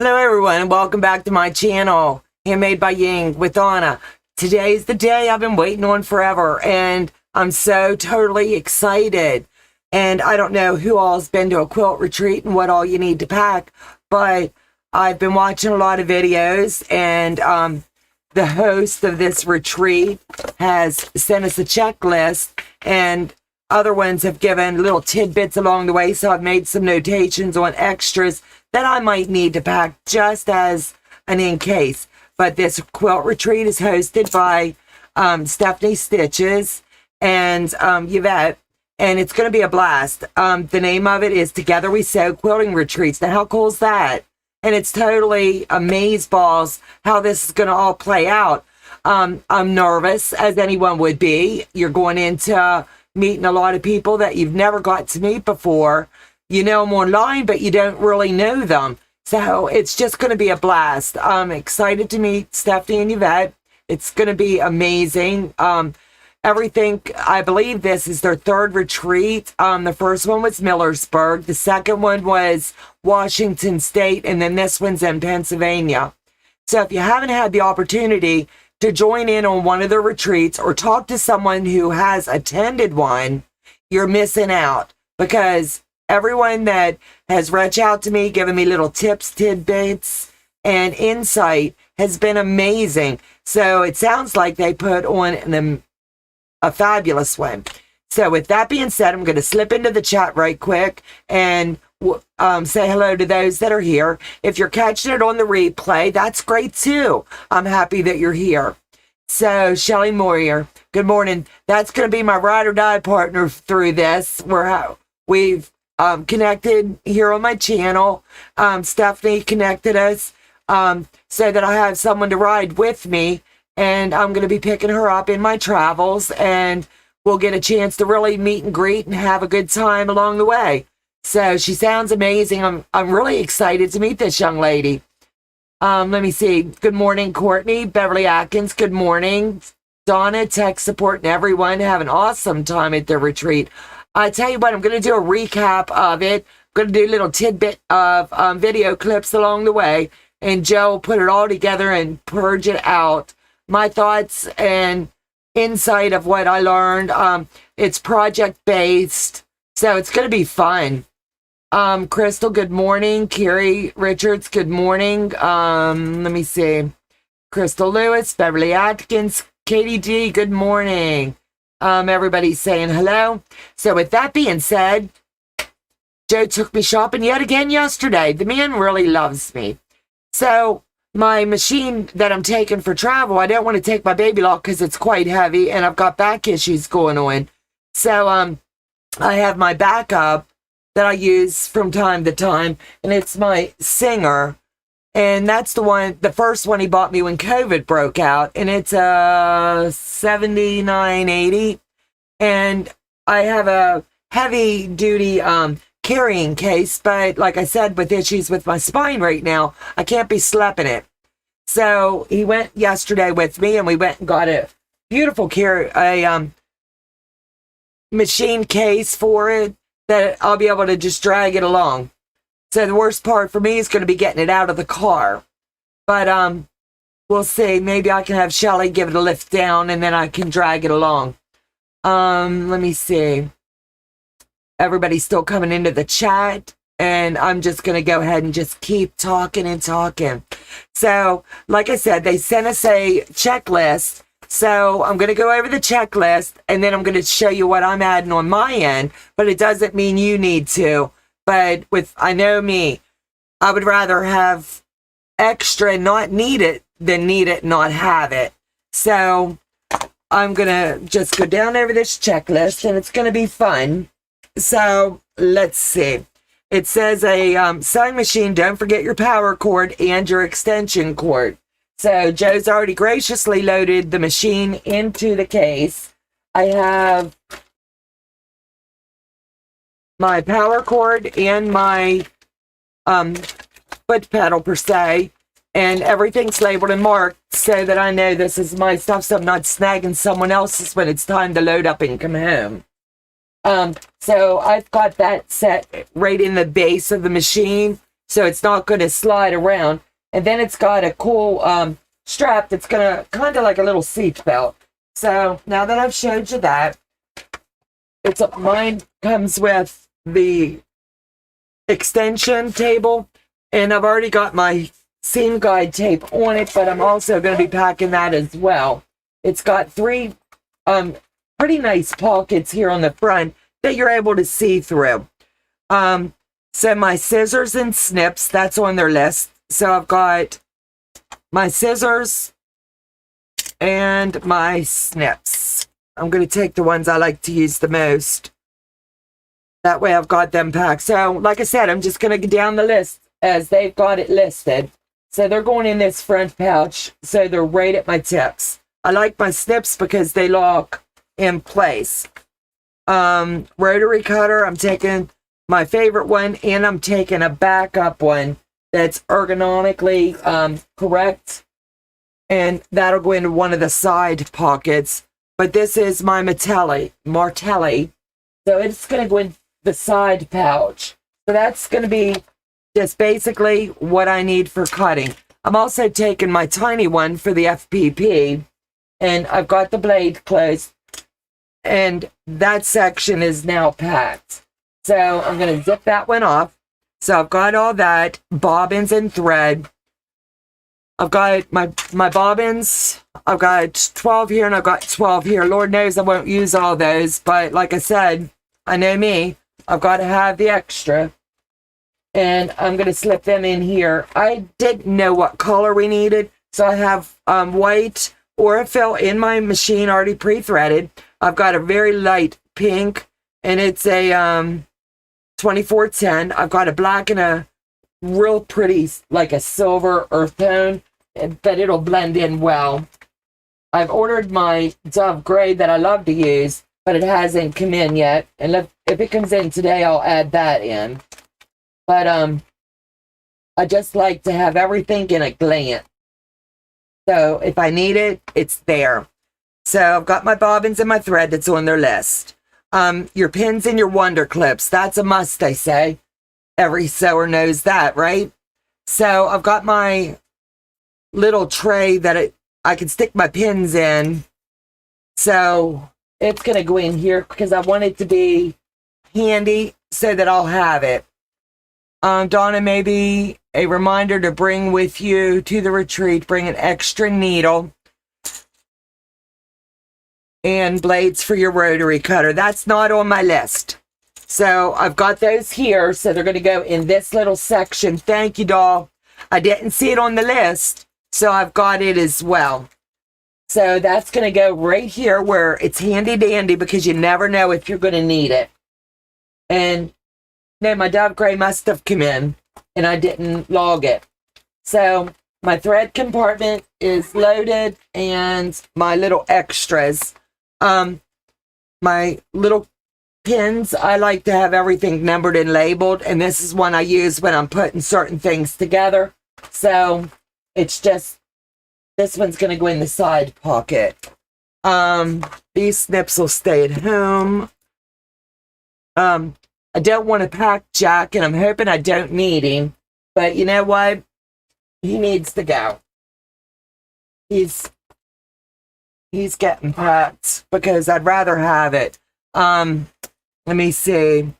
Hello everyone and welcome back to my channel, Handmade by Ying with Donna. Today's the day I've been waiting on forever and I'm so totally excited. And I don't know who all's been to a quilt retreat and what all you need to pack, but I've been watching a lot of videos and the host of this retreat has sent us a checklist and other ones have given little tidbits along the way, so I've made some notations on extras that I might need to pack just as an in case. But this quilt retreat is hosted by Stephanie Stitches and Yvette, and it's going to be a blast. The name of it is Together We Sew Quilting Retreats. Now, how cool is that? And it's totally amazeballs how this is going to all play out. I'm nervous, as anyone would be. You're going into meeting a lot of people that you've never got to meet before. You know them online, but you don't really know them. So it's just going to be a blast. I'm excited to meet Stephanie and Yvette. It's going to be amazing. Everything, I believe this is their third retreat. The first one was Millersburg. The second one was Washington State. And then this one's in Pennsylvania. So if you haven't had the opportunity to join in on one of the retreats or talk to someone who has attended one, you're missing out, because everyone that has reached out to me, giving me little tips, tidbits, and insight has been amazing. So it sounds like they put on a fabulous one. So with that being said, I'm going to slip into the chat right quick and say hello to those that are here. If you're catching it on the replay, that's great too. I'm happy that you're here. So Shelly Moyer, good morning. That's going to be my ride or die partner through this. We've connected here on my channel. Stephanie connected us so that I have someone to ride with me, and I'm going to be picking her up in my travels, and we'll get a chance to really meet and greet and have a good time along the way. So she sounds amazing. I'm really excited to meet this young lady. Let me see. Good morning, Courtney. Beverly Atkins, good morning. Donna, tech support, and everyone. Have an awesome time at the retreat. I tell you what, I'm going to do a recap of it. I'm going to do a little tidbit of video clips along the way, and Joe will put it all together and purge it out. My thoughts and insight of what I learned. It's project-based, so it's going to be fun. Crystal, good morning. Carrie Richards, good morning. Let me see. Crystal Lewis, Beverly Atkins, Katie G, good morning. Everybody's saying hello. So with that being said, Joe took me shopping yet again yesterday. The man really loves me. So my machine that I'm taking for travel, I don't want to take my baby lock because it's quite heavy and I've got back issues going on. So I have my backup that I use from time to time, and it's my Singer. And that's the first one he bought me when COVID broke out, and it's a 7980. And I have a heavy duty carrying case, but like I said, with issues with my spine right now, I can't be schlepping it. So he went yesterday with me, and we went and got a beautiful machine case for it that I'll be able to just drag it along. So the worst part for me is going to be getting it out of the car. But we'll see. Maybe I can have Shelly give it a lift down and then I can drag it along. Let me see. Everybody's still coming into the chat, and I'm just going to go ahead and just keep talking and talking. So, like I said, they sent us a checklist. So I'm going to go over the checklist, and then I'm going to show you what I'm adding on my end, but it doesn't mean you need to. But I know me, I would rather have extra and not need it than need it and not have it. So I'm going to just go down over this checklist, and it's going to be fun. So let's see. It says a sewing machine, don't forget your power cord and your extension cord. So Joe's already graciously loaded the machine into the case. I have my power cord and my foot pedal per se, and everything's labeled and marked so that I know this is my stuff, so I'm not snagging someone else's when it's time to load up and come home. So I've got that set right in the base of the machine, so it's not going to slide around. And then it's got a cool strap that's going to kind of like a little seat belt. So now that I've showed you that, mine comes with the extension table, and I've already got my seam guide tape on it, but I'm also going to be packing that as well. It's got 3 pretty nice pockets here on the front that you're able to see through. So my scissors and snips, that's on their list. So I've got my scissors and my snips. I'm going to take the ones I like to use the most. That way I've got them packed. So like I said, I'm just going to go down the list as they've got it listed. So they're going in this front pouch. So they're right at my tips. I like my snips because they lock in place. Rotary cutter, I'm taking my favorite one, and I'm taking a backup one that's ergonomically correct. And that'll go into one of the side pockets. But this is my Martelli. So it's going to go in the side pouch. So that's going to be just basically what I need for cutting. I'm also taking my tiny one for the FPP, and I've got the blade closed, and that section is now packed. So I'm going to zip that one off. So I've got all that, bobbins and thread. I've got my bobbins. I've got 12 here and I've got 12 here. Lord knows I won't use all those, but like I said, I know me. I've got to have the extra, and I'm going to slip them in here. I didn't know what color we needed, so I have white Aurifil in my machine already pre-threaded. I've got a very light pink, and it's a 2410. I've got a black and a real pretty, like a silver earth tone, but it'll blend in well. I've ordered my Dove Gray that I love to use, but it hasn't come in yet. And if it comes in today, I'll add that in. But I just like to have everything in a glance. So if I need it, it's there. So I've got my bobbins and my thread that's on their list. Your pins and your wonder clips, that's a must, they say. Every sewer knows that, right? So I've got my little tray that I can stick my pins in. So it's going to go in here because I want it to be handy so that I'll have it. Donna, maybe a reminder to bring with you to the retreat, bring an extra needle and blades for your rotary cutter. That's not on my list. So I've got those here. So they're going to go in this little section. Thank you, doll. I didn't see it on the list, so I've got it as well. So that's going to go right here where it's handy dandy because you never know if you're going to need it. And no, my Dove Gray must have come in and I didn't log it. So my thread compartment is loaded and my little extras. My little pins, I like to have everything numbered and labeled, and this is one I use when I'm putting certain things together. So it's just, this one's going to go in the side pocket. These snips will stay at home. I don't want to pack Jack, and I'm hoping I don't need him, but you know what? He needs to go. He's getting packed because I'd rather have it. Let me see.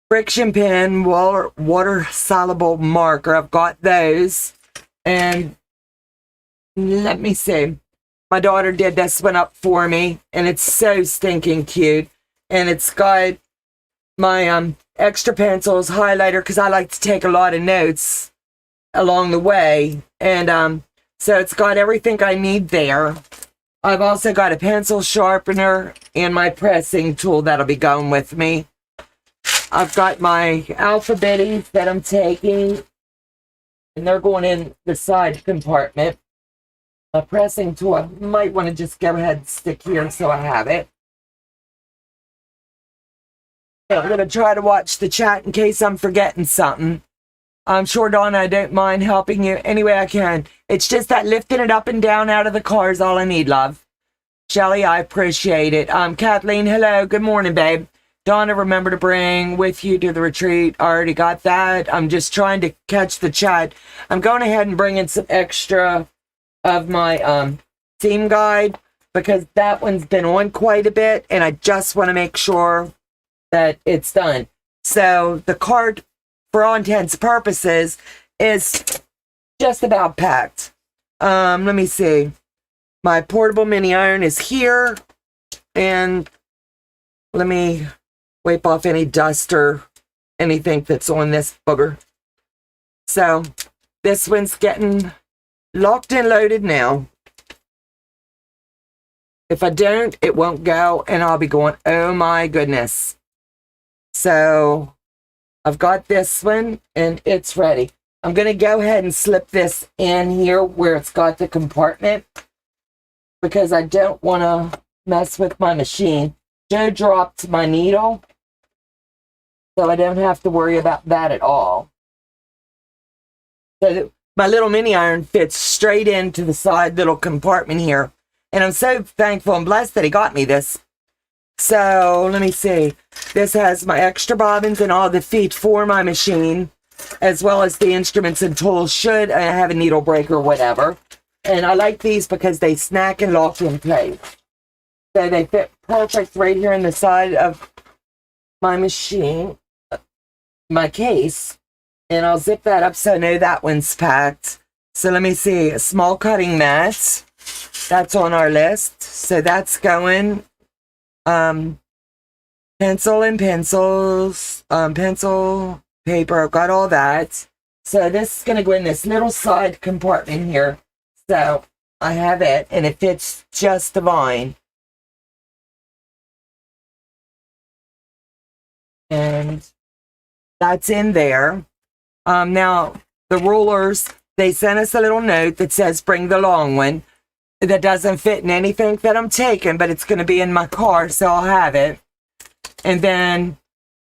Friction pin, water soluble marker. I've got those. And let me see. My daughter did this one up for me, and it's so stinking cute. And it's got my extra pencils, highlighter, because I like to take a lot of notes along the way. And so it's got everything I need there. I've also got a pencil sharpener and my pressing tool that'll be going with me. I've got my alphabetties that I'm taking, and they're going in the side compartment. A pressing tool, I might want to just go ahead and stick here so I have it. I'm going to try to watch the chat in case I'm forgetting something. I'm sure, Donna, I don't mind helping you any way I can. It's just that lifting it up and down out of the car is all I need, love. Shelly, I appreciate it. Kathleen, hello. Good morning, babe. Donna, remember to bring with you to the retreat. I already got that. I'm just trying to catch the chat. I'm going ahead and bringing some extra of my theme guide because that one's been on quite a bit and I just want to make sure that it's done. So the cart, for all intents and purposes, is just about packed. Let me see. My portable mini iron is here, and let me wipe off any dust or anything that's on this booger. So this one's getting locked and loaded now. If I don't, it won't go, and I'll be going, oh my goodness. So I've got this one, and it's ready. I'm going to go ahead and slip this in here where it's got the compartment because I don't want to mess with my machine. Joe dropped my needle, so I don't have to worry about that at all. So my little mini iron fits straight into the side little compartment here. And I'm so thankful and blessed that he got me this. So let me see. This has my extra bobbins and all the feet for my machine, as well as the instruments and tools should I have a needle break or whatever. And I like these because they snack and lock in place. So they fit perfect right here in the side of my machine, my case. And I'll zip that up so I know that one's packed. So let me see. A small cutting mat. That's on our list. So that's going. Pencil and pencils. Pencil, paper. I've got all that. So this is going to go in this little side compartment here. So I have it, and it fits just fine. And that's in there. Now, the rulers, they sent us a little note that says bring the long one. That doesn't fit in anything that I'm taking, but it's going to be in my car, so I'll have it. And then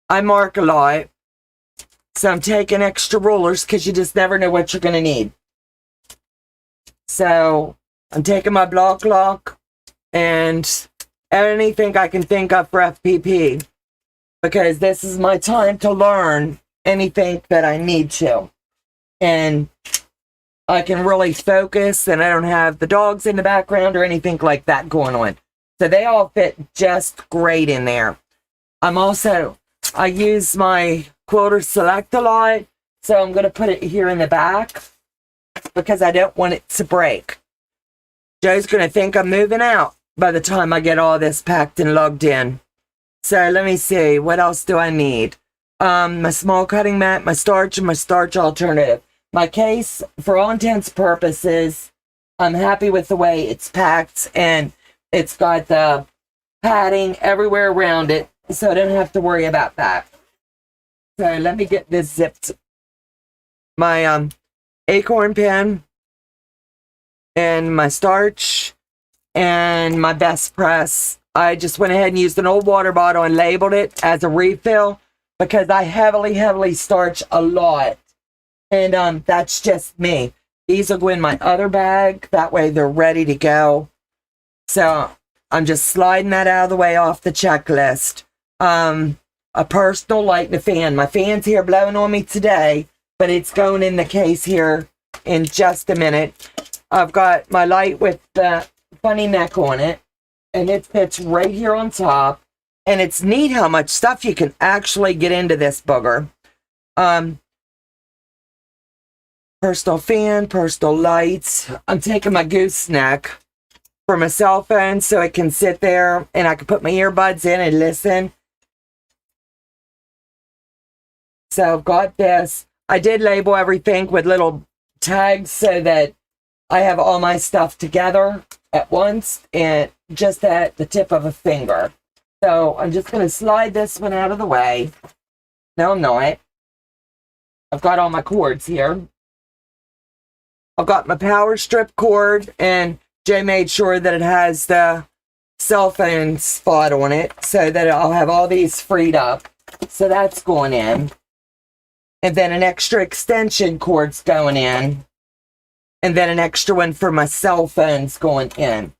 I mark a lot. So I'm taking extra rulers because you just never know what you're going to need. So I'm taking my block lock and anything I can think of for FPP, because this is my time to learn anything that I need to. And I can really focus, and I don't have the dogs in the background or anything like that going on. So they all fit just great in there. I use my quilter select a lot, so I'm going to put it here in the back because I don't want it to break. Joe's going to think I'm moving out by the time I get all this packed and lugged in. So let me see, what else do I need? My small cutting mat, my starch, and my starch alternative. My case, for all intents and purposes, I'm happy with the way it's packed, and it's got the padding everywhere around it, so I don't have to worry about that. So let me get this zipped. My acorn pen, and my starch, and my best press. I just went ahead and used an old water bottle and labeled it as a refill because I heavily starch a lot. And that's just me. These will go in my other bag. That way they're ready to go. So I'm just sliding that out of the way off the checklist. A personal light and a fan. My fan's here blowing on me today, but it's going in the case here in just a minute. I've got my light with the funny neck on it, and it fits right here on top. And it's neat how much stuff you can actually get into this booger. Personal fan, personal lights. I'm taking my gooseneck for my cell phone so it can sit there and I can put my earbuds in and listen. So I've got this. I did label everything with little tags so that I have all my stuff together at once and just at the tip of a finger. So I'm just going to slide this one out of the way. No, I'm not. I've got all my cords here. I've got my power strip cord, and Jay made sure that it has the cell phone spot on it so that I'll have all these freed up. So that's going in. And then an extra extension cord's going in. And then an extra one for my cell phone's going in.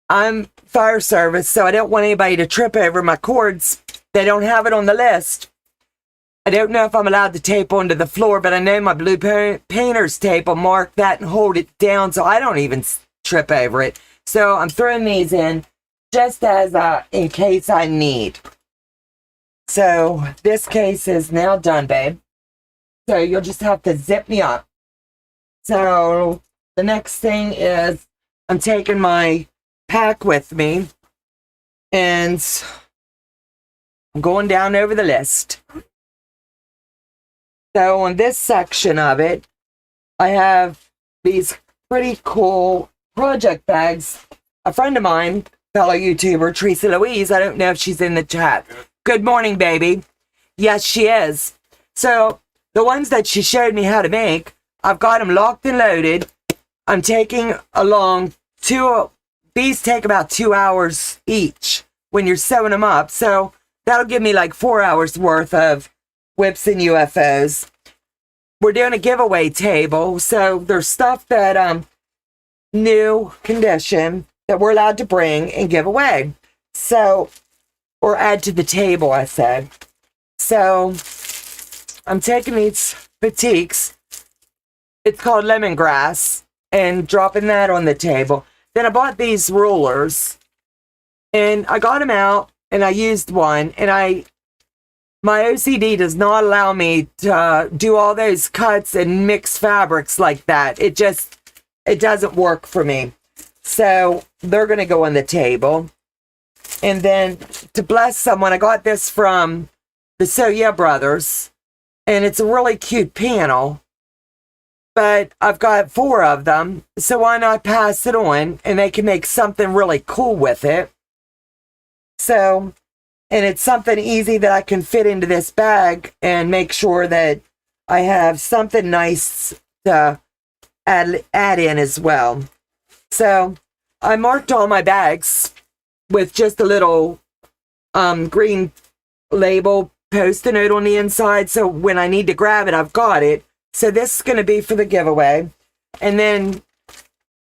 I'm fire service, so I don't want anybody to trip over my cords They don't have it on the list. I don't know if I'm allowed to tape onto the floor, but I know my blue painter's tape will mark that and hold it down so I don't even trip over it. So I'm throwing these in just as in case I need. So this case is now done, babe. So you'll just have to zip me up. So the next thing is I'm taking my pack with me and I'm going down over the list. So on this section of it, I have these pretty cool project bags. A friend of mine, fellow YouTuber, Teresa Louise, I don't know if she's in the chat. Good morning, baby. Yes, she is. So the ones that she showed me how to make, I've got them locked and loaded. I'm taking along these take about 2 hours each when you're sewing them up. So that'll give me like 4 hours worth of whips and UFOs. We're doing a giveaway table. So there's stuff that new condition that we're allowed to bring and give away. So, or add to the table, I said. So I'm taking these batiks. It's called lemongrass, and dropping that on the table. Then I bought these rulers and I got them out and I used one, and my OCD does not allow me to do all those cuts and mix fabrics like that. It doesn't work for me. So they're going to go on the table. And then to bless someone, I got this from the So Yeah Brothers, and it's a really cute panel. But I've got 4 of them, so why not pass it on and they can make something really cool with it. So, and it's something easy that I can fit into this bag and make sure that I have something nice to add in as well. So I marked all my bags with just a little green label Post-it note on the inside, so when I need to grab it, I've got it. So this is going to be for the giveaway. And then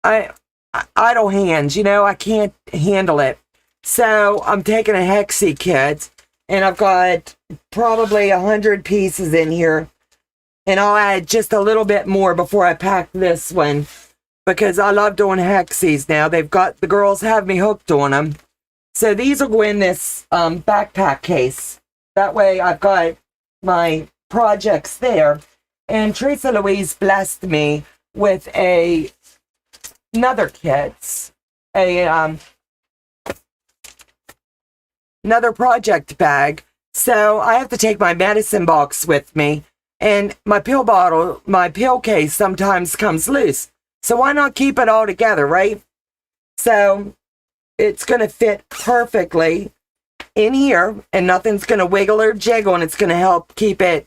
idle hands, I can't handle it. So I'm taking a hexie kit, and I've got probably 100 pieces in here. And I'll add just a little bit more before I pack this one, because I love doing hexies now. The girls have me hooked on them. So these will go in this backpack case. That way I've got my projects there. And Teresa Louise blessed me with another kit, another project bag. So I have to take my medicine box with me, and my pill bottle, my pill case sometimes comes loose. So why not keep it all together, right? So it's going to fit perfectly in here, and nothing's going to wiggle or jiggle, and it's going to help keep it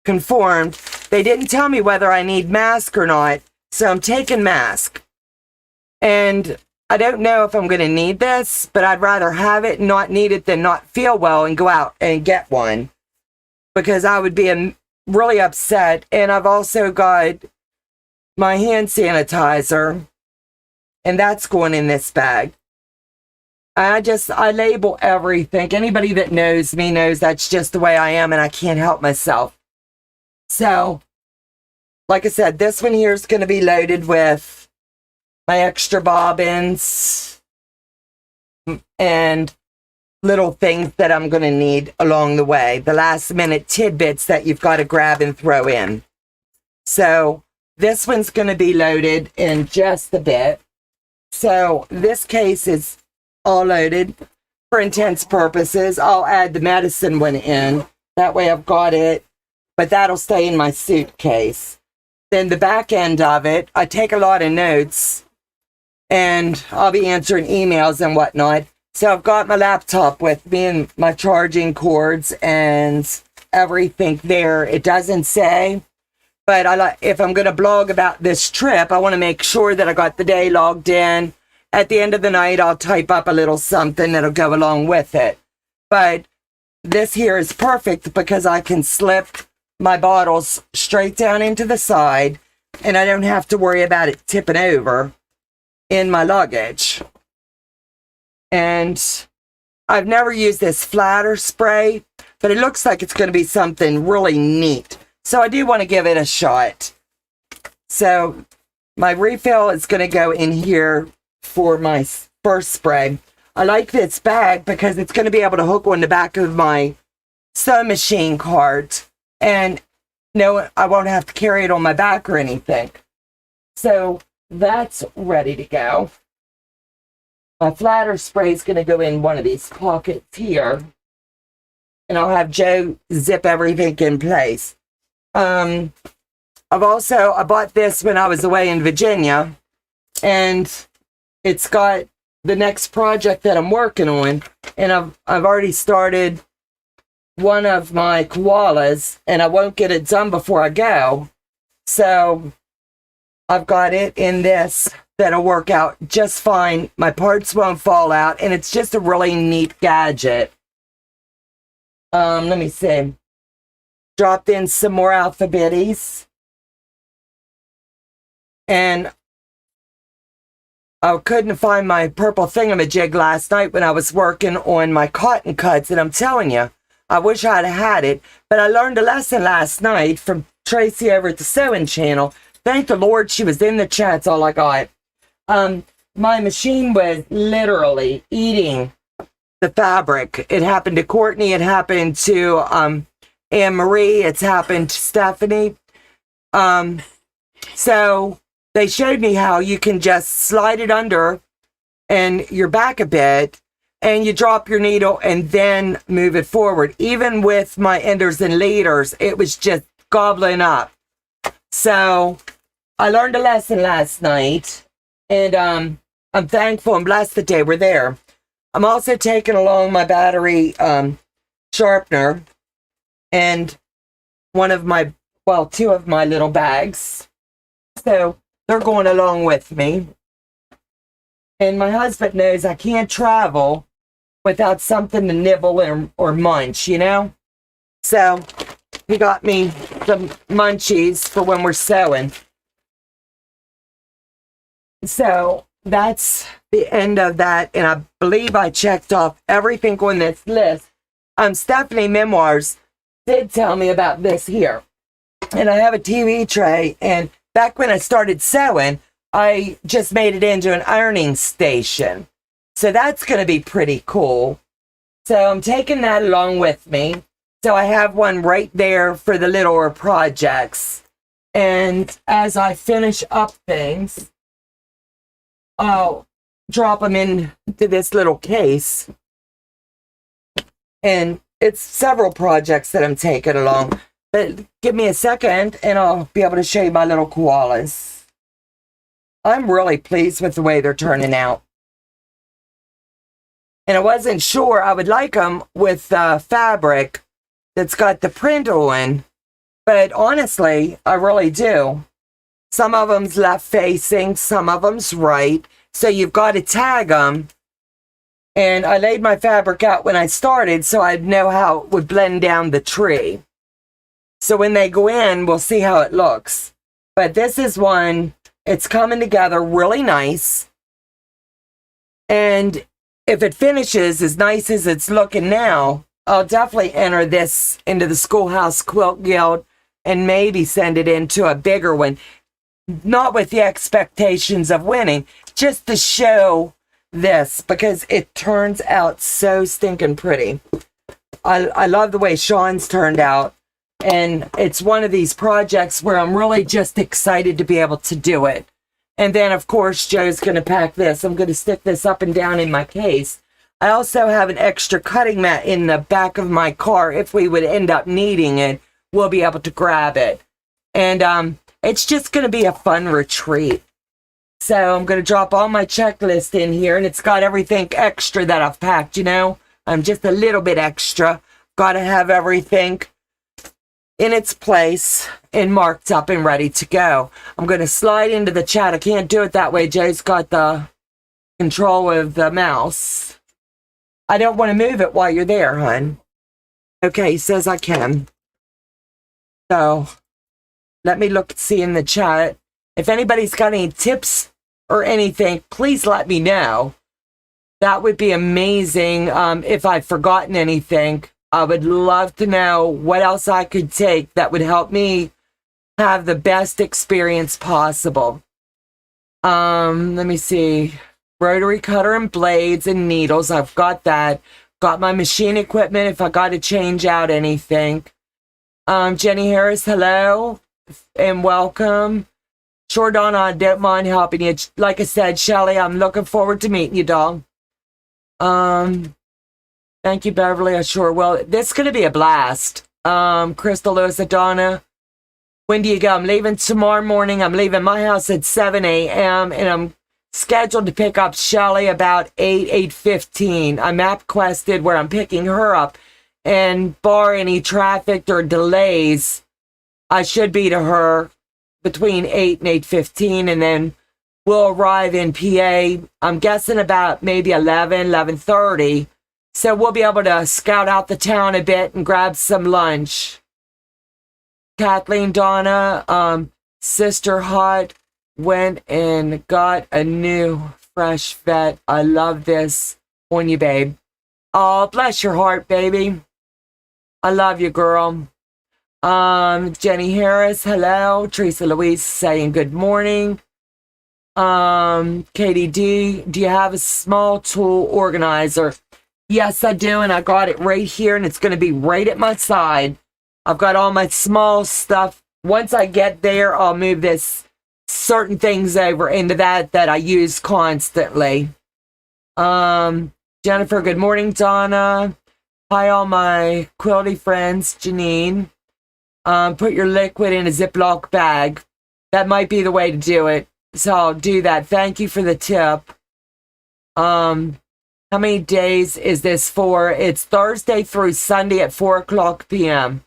conformed. They didn't tell me whether I need mask or not, so I'm taking mask. And I don't know if I'm going to need this, but I'd rather have it and not need it than not feel well and go out and get one, because I would be really upset. And I've also got my hand sanitizer, and that's going in this bag. I label everything. Anybody that knows me knows that's just the way I am, and I can't help myself. So, like I said, this one here is going to be loaded with my extra bobbins and little things that I'm going to need along the way. The last minute tidbits that you've got to grab and throw in. So, this one's going to be loaded in just a bit. So, this case is all loaded for intents purposes. I'll add the medicine one in. That way I've got it, but that'll stay in my suitcase. Then the back end of it, I take a lot of notes, and I'll be answering emails and whatnot. So I've got my laptop with me and my charging cords and everything there. It doesn't say, but if I'm going to blog about this trip, I want to make sure that I got the day logged in. At the end of the night, I'll type up a little something that'll go along with it. But this here is perfect because I can slip my bottles straight down into the side, and I don't have to worry about it tipping over in my luggage. And I've never used this flatter spray, but it looks like it's going to be something really neat. So I do want to give it a shot. So my refill is going to go in here for my first spray. I like this bag because it's going to be able to hook on the back of my sewing machine cart. And no, I won't have to carry it on my back or anything. So that's ready to go. My flatter spray is going to go in one of these pockets here. And I'll have Joe zip everything in place. I bought this when I was away in Virginia. And it's got the next project that I'm working on. And I've already started one of my koalas. And I won't get it done before I go. So I've got it in this that'll work out just fine. My parts won't fall out, and it's just a really neat gadget. Let me see. Dropped in some more alphabetties. And I couldn't find my purple thingamajig last night when I was working on my cotton cuts, and I'm telling you, I wish I'd had it, but I learned a lesson last night from Tracy over at the Sewing Channel. Thank the Lord she was in the chat. That's all I got. My machine was literally eating the fabric. It happened to Courtney. It happened to Anne Marie. It's happened to Stephanie. So they showed me how you can just slide it under and your back a bit, and you drop your needle and then move it forward. Even with my enders and leaders, it was just gobbling up. So I learned a lesson last night, and I'm thankful and blessed that they were there. I'm also taking along my battery sharpener and two of my little bags. So they're going along with me. And my husband knows I can't travel without something to nibble or munch, you know? So he got me some munchies for when we're sewing. So that's the end of that. And I believe I checked off everything on this list. Stephanie Memoirs did tell me about this here. And I have a TV tray. And back when I started sewing, I just made it into an ironing station. So that's going to be pretty cool. So I'm taking that along with me. So I have one right there for the littler projects. And as I finish up things, I'll drop them into this little case. And it's several projects that I'm taking along. But give me a second and I'll be able to show you my little koalas. I'm really pleased with the way they're turning out. And I wasn't sure I would like them with fabric that's got the print on. But honestly, I really do. Some of them's left facing, some of them's right. So you've got to tag them. And I laid my fabric out when I started so I'd know how it would blend down the tree. So when they go in, we'll see how it looks. But this is one, it's coming together really nice. And if it finishes as nice as it's looking now, I'll definitely enter this into the Schoolhouse Quilt Guild and maybe send it into a bigger one. Not with the expectations of winning, just to show this because it turns out so stinking pretty. I love the way Sean's turned out, and it's one of these projects where I'm really just excited to be able to do it. And then of course Joe's going to pack this. I'm going to stick this up and down in my case. I also have an extra cutting mat in the back of my car. If we would end up needing it, we'll be able to grab it. And it's just going to be a fun retreat. So I'm going to drop all my checklist in here, and it's got everything extra that I've packed, you know. I'm just a little bit extra. Got to have everything in its place and marked up and ready to go. I'm going to slide into the chat. I can't do it that way. Joe's got the control of the mouse. I don't want to move it while you're there, hon. Okay, he says I can. So let me look, see in the chat. If anybody's got any tips or anything, please let me know. That would be amazing. If I've forgotten anything, I would love to know what else I could take that would help me have the best experience possible. Let me see. Rotary cutter and blades and needles. I've got that. Got my machine equipment if I got to change out anything. Jenny Harris, hello and welcome. Sure, Donna, I don't mind helping you. Like I said, Shelly, I'm looking forward to meeting you, doll. Thank you, Beverly. I sure will. This is going to be a blast. Crystal Lewis, Donna. When do you go? I'm leaving tomorrow morning. I'm leaving my house at 7 a.m. and I'm scheduled to pick up Shelly about 8:15. I MapQuested where I'm picking her up, and bar any traffic or delays, I should be to her between 8 and 8:15, and then we'll arrive in PA, I'm guessing about maybe 11:30. So we'll be able to scout out the town a bit and grab some lunch. Kathleen, Donna, Sister Hot went and got a new fresh vet. I love this on you, babe. Oh, bless your heart, baby. I love you, girl. Jenny Harris, hello. Teresa Louise saying good morning. Katie D, do you have a small tool organizer? Yes, I do, and I got it right here, and it's going to be right at my side. I've got all my small stuff. Once I get there, I'll move this certain things over into that I use constantly. Jennifer, good morning, Donna. Hi, all my quilty friends. Janine, put your liquid in a Ziploc bag. That might be the way to do it. So I'll do that. Thank you for the tip. How many days is this for? It's Thursday through Sunday at 4:00 p.m.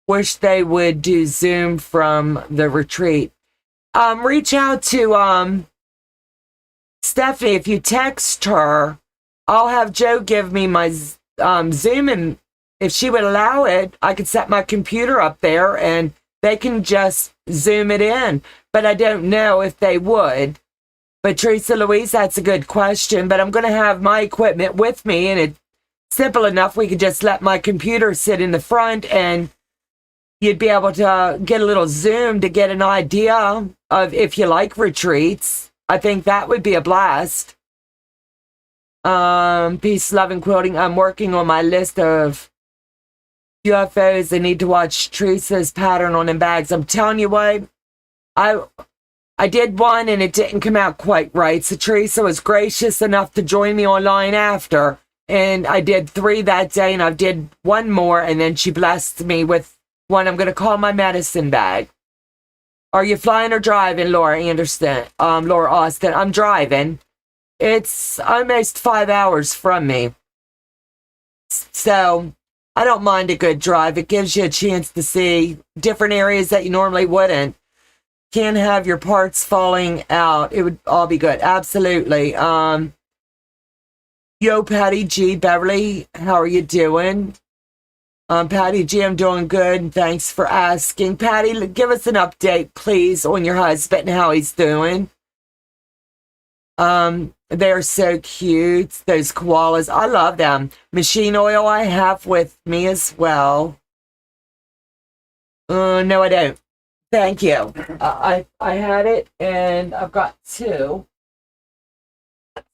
Wish they would do Zoom from the retreat. Reach out to Stephanie. If you text her, I'll have Joe give me my Zoom, and if she would allow it, I could set my computer up there and they can just Zoom it in. But I don't know if they would. But Teresa Louise, that's a good question. But I'm going to have my equipment with me, and it's simple enough. We could just let my computer sit in the front, and you'd be able to get a little Zoom to get an idea of if you like retreats. I think that would be a blast. Peace, love, and quilting. I'm working on my list of UFOs. I need to watch Teresa's pattern on them bags. I'm telling you what, I did one and it didn't come out quite right. So Teresa was gracious enough to join me online after. And I did 3 that day, and I did one more, and then she blessed me with one I'm going to call my medicine bag. Are you flying or driving, Laura Anderson? Laura Austin. I'm driving. It's almost 5 hours from me. So I don't mind a good drive. It gives you a chance to see different areas that you normally wouldn't. Can't have your parts falling out. It would all be good. Absolutely. Yo, Patty G. Beverly, how are you doing? Patty G, I'm doing good. Thanks for asking. Patty, give us an update, please, on your husband and how he's doing. They're so cute, those koalas. I love them. Machine oil I have with me as well. No, I don't. Thank you. I had it, and I've got 2.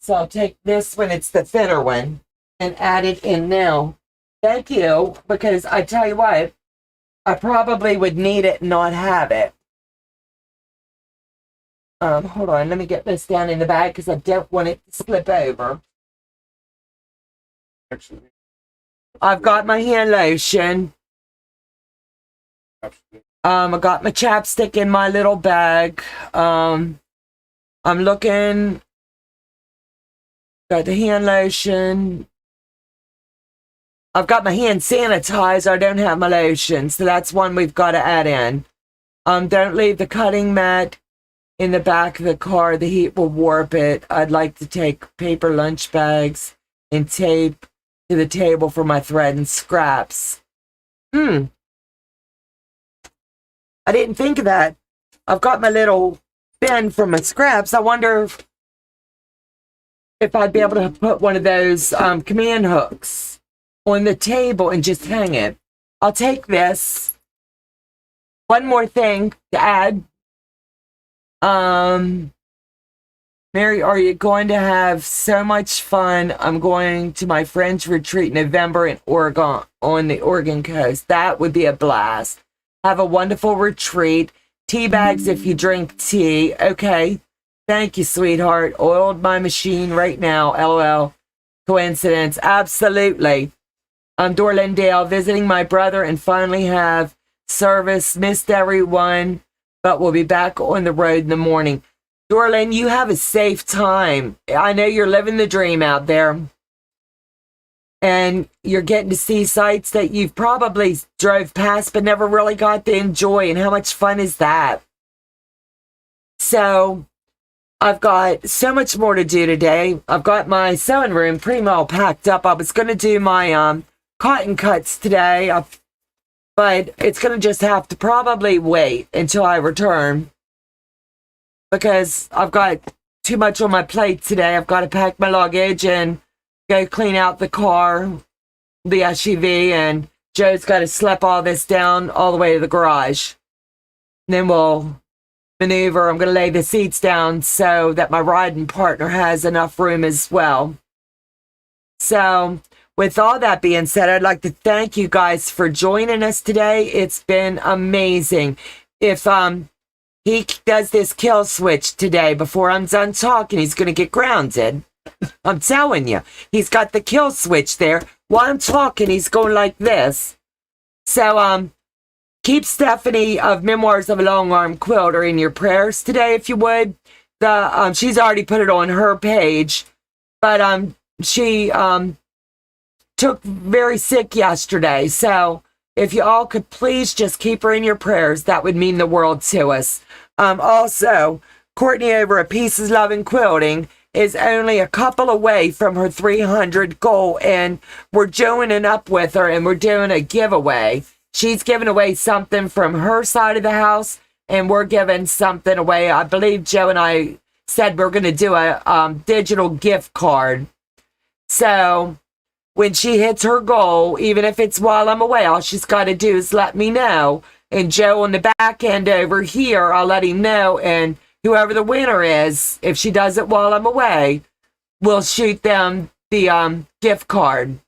So I'll take this one, it's the thinner one, and add it in now. Thank you, because I tell you what, I probably would need it and not have it. Hold on, let me get this down in the bag because I don't want it to slip over. I've got my hand lotion. I got my chapstick in my little bag. I'm looking. Got the hand lotion. I've got my hand sanitizer. I don't have my lotion, so that's one we've got to add in. Don't leave the cutting mat in the back of the car. The heat will warp it. I'd like to take paper lunch bags and tape to the table for my thread and scraps. I didn't think of that. I've got my little bin for my scraps. I wonder if if I'd be able to put one of those command hooks on the table and just hang it. I'll take this. One more thing to add. Mary, are you going to have so much fun? I'm going to my friend's retreat in November in Oregon, on the Oregon coast. That would be a blast. Have a wonderful retreat. Tea bags if you drink tea. Okay. Thank you, sweetheart. Oiled my machine right now. LOL. Coincidence. Absolutely. I'm Dorlyn Dale, visiting my brother and finally have service. Missed everyone, but we'll be back on the road in the morning. Dorlyn, you have a safe time. I know you're living the dream out there. And you're getting to see sights that you've probably drove past but never really got to enjoy. And how much fun is that? So I've got so much more to do today. I've got my sewing room pretty well packed up. I was going to do my cotton cuts today, but it's going to just have to probably wait until I return, because I've got too much on my plate today. I've got to pack my luggage and go clean out the car, the SUV, and Joe's got to slip all this down all the way to the garage. And then we'll maneuver. I'm going to lay the seats down so that my riding partner has enough room as well. So with all that being said, I'd like to thank you guys for joining us today. It's been amazing. If he does this kill switch today before I'm done talking, he's going to get grounded. I'm telling you. He's got the kill switch there. While I'm talking, he's going like this. So, keep Stephanie of Memoirs of a Long Arm Quilter in your prayers today, if you would. She's already put it on her page, but she took very sick yesterday. So if you all could please just keep her in your prayers, that would mean the world to us. Also, Courtney over at Pieces Loving Quilting is only a couple away from her 300 goal, and we're joining up with her and we're doing a giveaway. She's giving away something from her side of the house, and we're giving something away. I believe Joe and I said we're going to do a digital gift card. So when she hits her goal, even if it's while I'm away, all she's got to do is let me know. And Joe on the back end over here, I'll let him know. And whoever the winner is, if she does it while I'm away, we'll shoot them the gift card.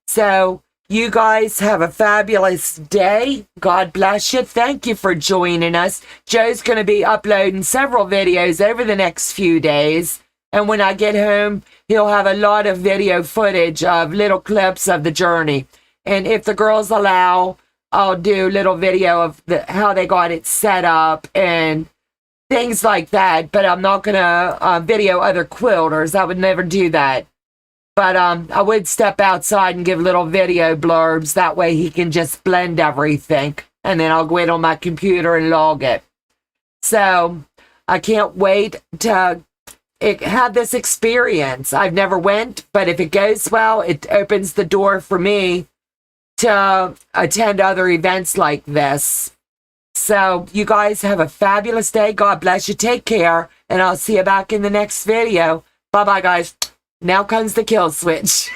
So you guys have a fabulous day. God bless you. Thank you for joining us. Joe's going to be uploading several videos over the next few days. And when I get home, he'll have a lot of video footage of little clips of the journey. And if the girls allow, I'll do little video of how they got it set up and things like that. But I'm not going to video other quilters. I would never do that. But I would step outside and give little video blurbs. That way he can just blend everything. And then I'll go in on my computer and log it. So I can't wait to have this experience. I've never went, but if it goes well, it opens the door for me to attend other events like this. So you guys have a fabulous day. God bless you. Take care. And I'll see you back in the next video. Bye-bye, guys. Now comes the kill switch.